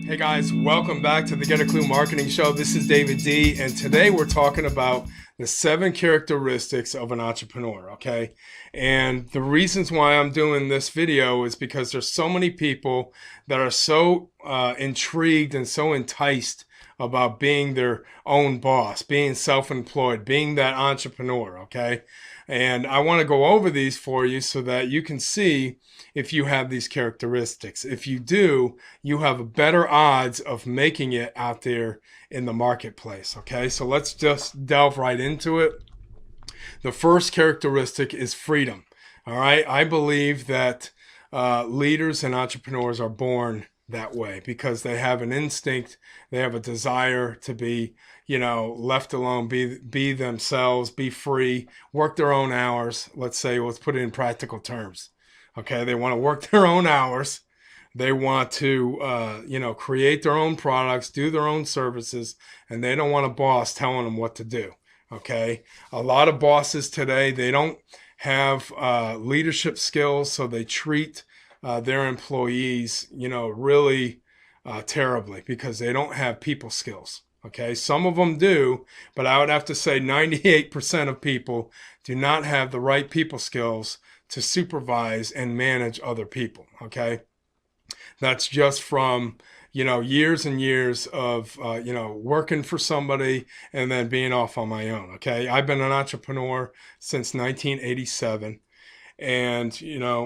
Hey guys, welcome back to the Get a Clue Marketing Show. This is David D, and today we're talking about the 7 characteristics of an entrepreneur, okay? And the reasons why I'm doing this video is because there's so many people that are so intrigued and so enticed about being their own boss, being self-employed, being that entrepreneur, okay? And I want to go over these for you so that you can see if you have these characteristics. If you do, you have better odds of making it out there in the marketplace, okay? So let's just delve right into it. The first characteristic is freedom, all right? I believe that leaders and entrepreneurs are born that way because they have an instinct, they have a desire to be, left alone, be themselves, be free, work their own hours. Let's put it in practical terms. Okay, they want to work their own hours. They want to, create their own products, do their own services, and they don't want a boss telling them what to do. Okay, a lot of bosses today, they don't have leadership skills, so they treat their employees, really terribly because they don't have people skills. Okay, some of them do, but I would have to say 98% of people do not have the right people skills to supervise and manage other people. Okay, that's just from years and years of working for somebody and then being off on my own. Okay, I've been an entrepreneur since 1987. And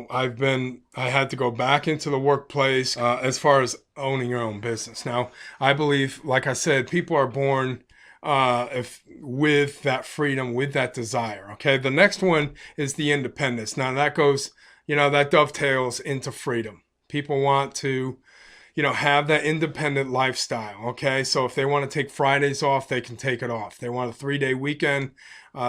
I had to go back into the workplace as far as owning your own business. Now, I believe, like I said, people are born with that freedom, with that desire. Okay, the next one is the independence. Now that goes, that dovetails into freedom. People want to have that independent lifestyle. Okay, so if they want to take Fridays off, they can take it off. They want a 3-day weekend,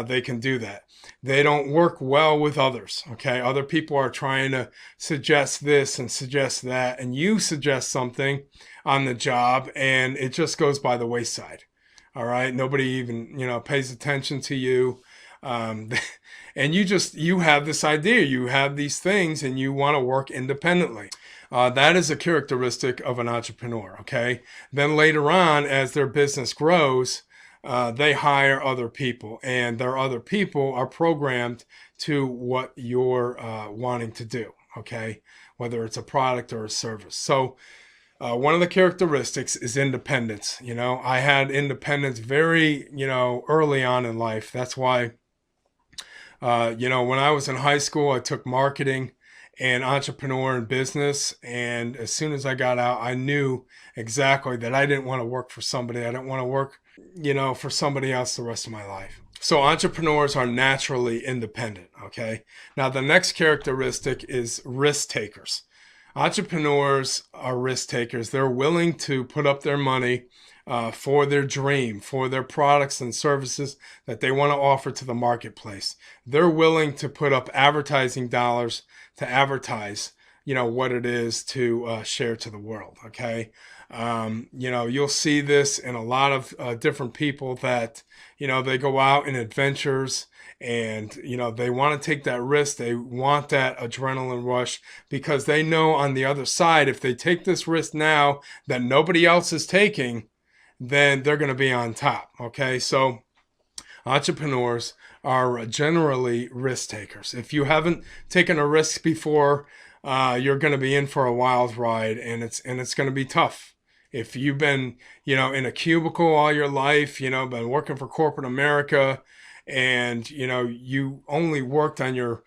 they can do that. They don't work well with others. Okay, other people are trying to suggest this and suggest that, and you suggest something on the job, and it just goes by the wayside. All right, nobody even pays attention to you. And you have this idea, you have these things, and you want to work independently. That is a characteristic of an entrepreneur, okay? Then later on, as their business grows, they hire other people, and their other people are programmed to what you're wanting to do, okay? Whether it's a product or a service. So one of the characteristics is independence. I had independence very, early on in life. That's why, when I was in high school, I took marketing and entrepreneur and business. And as soon as I got out, I knew exactly that I didn't want to work for somebody. I didn't want to work, for somebody else the rest of my life. So entrepreneurs are naturally independent. Okay. Now the next characteristic is risk takers. Entrepreneurs are risk takers. They're willing to put up their money for their dream, for their products and services that they want to offer to the marketplace. They're willing to put up advertising dollars to advertise, what it is to share to the world. Okay. You'll see this in a lot of different people that, they go out in adventures and, they want to take that risk. They want that adrenaline rush because they know on the other side, if they take this risk now that nobody else is taking, then they're going to be on top. Okay. So entrepreneurs are generally risk takers. If you haven't taken a risk before, you're going to be in for a wild ride, and it's going to be tough. If you've been, in a cubicle all your life, been working for corporate America, and you only worked on your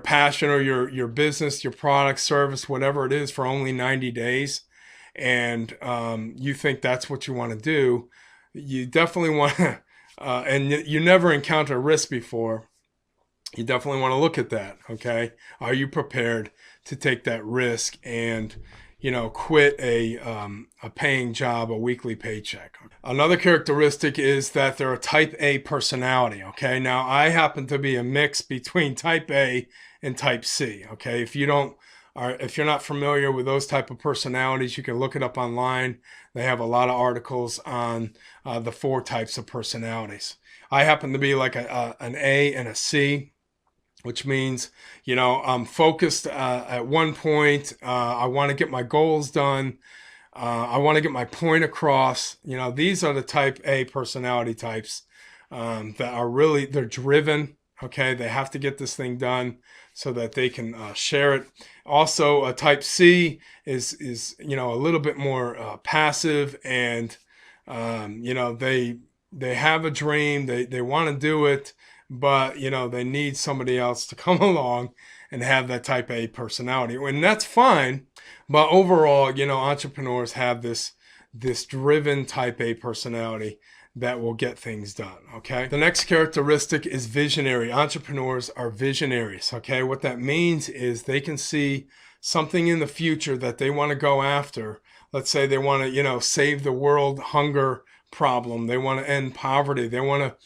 passion or your business, your product, service, whatever it is, for only 90 days, and you think that's what you want to do, you definitely want to. And you never encountered risk before, you definitely want to look at that, okay? Are you prepared to take that risk and, quit a paying job, a weekly paycheck? Another characteristic is that they're a type A personality, okay? Now, I happen to be a mix between type A and type C, okay? If you're not familiar with those type of personalities, you can look it up online. They have a lot of articles on the 4 types of personalities. I happen to be like an A and a C, which means, I'm focused at one point. I want to get my goals done. I want to get my point across. You know, these are the type A personality types that are really, they're driven. Okay, they have to get this thing done so that they can share it. Also, a type C is you know, a little bit more passive, and you know, they have a dream, they want to do it, but you know, they need somebody else to come along and have that type A personality, and that's fine. But overall, you know, entrepreneurs have this driven type A personality that will get things done. Okay. The next characteristic is visionary. Entrepreneurs are visionaries. Okay. What that means is they can see something in the future that they want to go after. Let's say they want to, you know, save the world hunger problem. They want to end poverty. They want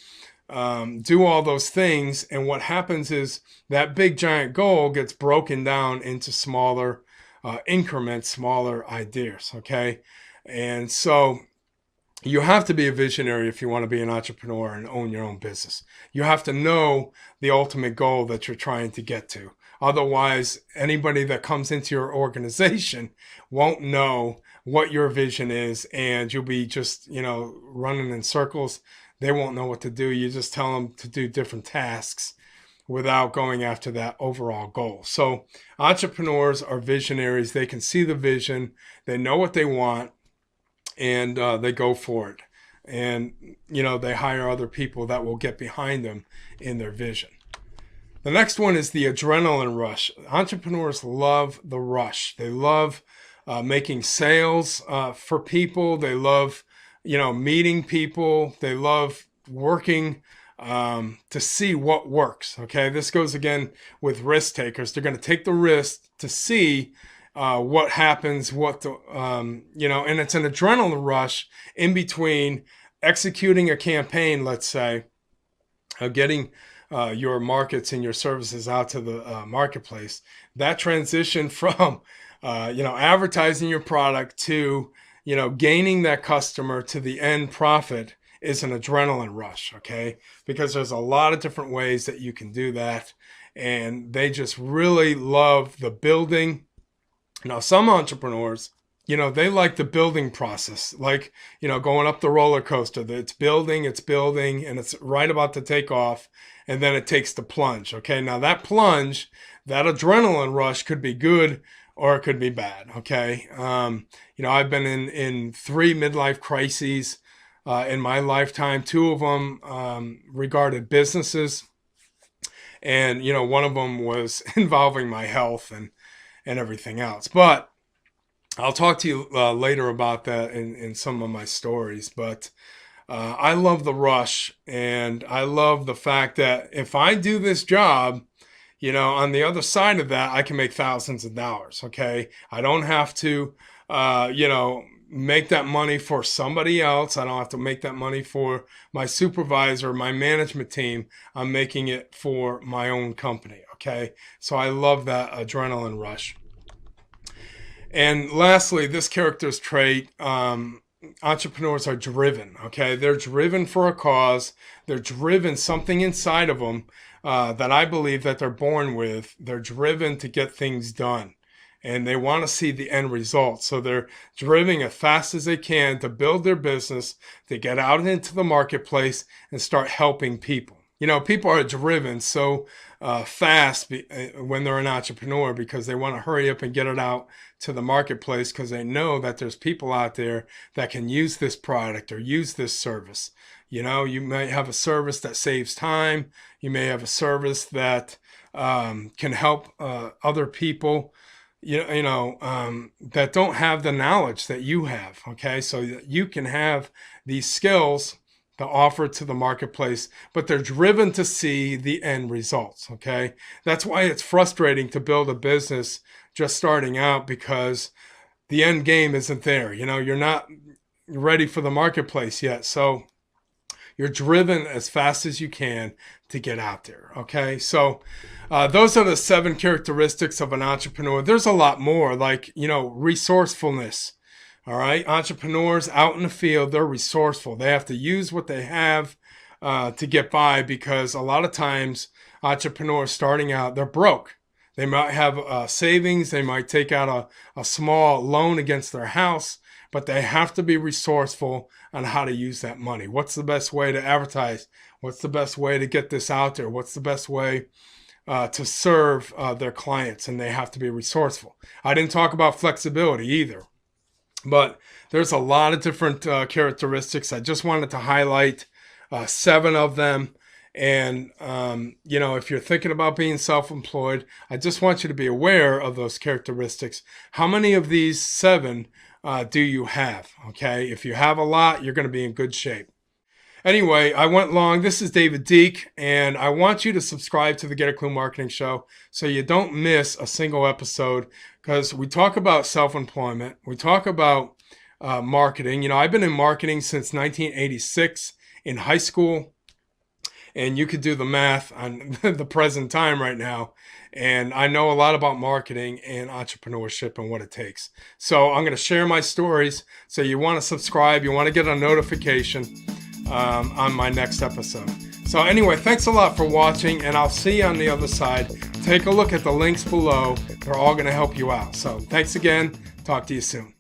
to do all those things. And what happens is that big giant goal gets broken down into smaller increments, smaller ideas. Okay. And so you have to be a visionary if you want to be an entrepreneur and own your own business. You have to know the ultimate goal that you're trying to get to. Otherwise, anybody that comes into your organization won't know what your vision is, and you'll be just, you know, running in circles. They won't know what to do. You just tell them to do different tasks without going after that overall goal. So entrepreneurs are visionaries. They can see the vision. They know what they want, and they go for it. And, you know, they hire other people that will get behind them in their vision. The next one is the adrenaline rush. Entrepreneurs love the rush. They love making sales for people. They love, you know, meeting people. They love working to see what works. Okay, this goes again with risk takers. They're going to take the risk to see what happens, what the, you know, and it's an adrenaline rush in between executing a campaign, let's say, getting your markets and your services out to the marketplace. That transition from, you know, advertising your product to, you know, gaining that customer to the end profit is an adrenaline rush, okay? Because there's a lot of different ways that you can do that. And they just really love the building. Now, some entrepreneurs, you know, they like the building process, like, you know, going up the roller coaster. It's building, and it's right about to take off, and then it takes the plunge. Okay, now that plunge, that adrenaline rush could be good or it could be bad. Okay, you know, I've been in 3 midlife crises in my lifetime. 2 of them regarded businesses, and you know, one of them was involving my health and everything else. But I'll talk to you later about that in some of my stories. But I love the rush, and I love the fact that if I do this job, you know, on the other side of that, I can make thousands of dollars. Okay, I don't have to, you know, make that money for somebody else. I don't have to make that money for my supervisor, my management team. I'm making it for my own company. Okay, so I love that adrenaline rush. And lastly, this character's trait, entrepreneurs are driven. Okay, they're driven for a cause. They're driven, something inside of them that I believe that they're born with. They're driven to get things done, and they want to see the end result. So they're driven as fast as they can to build their business, to get out into the marketplace and start helping people. You know, people are driven so fast when they're an entrepreneur because they want to hurry up and get it out to the marketplace because they know that there's people out there that can use this product or use this service. You know, you may have a service that saves time. You may have a service that can help other people, you know, that don't have the knowledge that you have. Okay, so that you can have these skills to offer to the marketplace, but they're driven to see the end results. Okay, that's why it's frustrating to build a business just starting out, because the end game isn't there. You know, you're not ready for the marketplace yet, so you're driven as fast as you can to get out there. Okay, so those are the 7 characteristics of an entrepreneur. There's a lot more, like, you know, resourcefulness. All right, entrepreneurs out in the field, they're resourceful. They have to use what they have to get by, because a lot of times entrepreneurs starting out, they're broke. They might have savings. They might take out a small loan against their house, but they have to be resourceful on how to use that money. What's the best way to advertise? What's the best way to get this out there? What's the best way to serve their clients? And they have to be resourceful. I didn't talk about flexibility either, but there's a lot of different characteristics. I just wanted to highlight 7 of them. And, if you're thinking about being self-employed, I just want you to be aware of those characteristics. How many of these 7 do you have? Okay. If you have a lot, you're going to be in good shape. Anyway, I went long. This is David Deek, and I want you to subscribe to the Get a Clue Marketing Show so you don't miss a single episode, because we talk about self-employment. We talk about marketing. I've been in marketing since 1986 in high school. And you could do the math on the present time right now. And I know a lot about marketing and entrepreneurship and what it takes. So I'm going to share my stories. So you want to subscribe, you want to get a notification on my next episode. So anyway, thanks a lot for watching, and I'll see you on the other side. Take a look at the links below. They're all going to help you out. So thanks again. Talk to you soon.